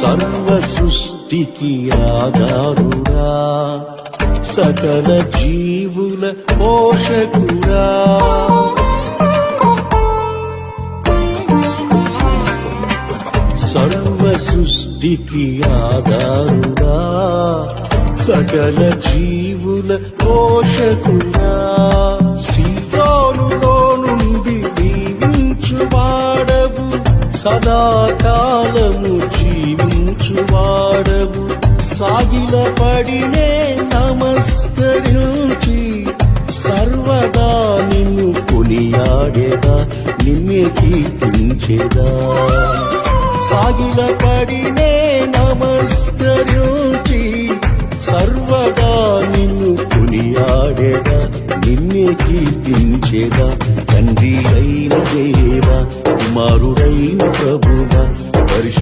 సర్వ సృష్టికి ఆధారుడా, సకల జీవుల పోషకుడా, సర్వ సృష్టికి ఆధారుడా, సకల జీవుల పోషకుడా, సీయోనులో నుండి దీవించువాడవు, సదాకాలము జీవించువాడవు, సాగిలపడినే నమస్కరించి సర్వదా నిన్ను కొనియాడేదా, నిన్నే కీర్తించేదా. సాగిలపడినే నమస్కరించి సర్వదా నిన్ను కొనియాడేదా, నిన్నే కీర్తించేదా. తండ్రి అయిన దేవా, కుమారుడైన ప్రభువా,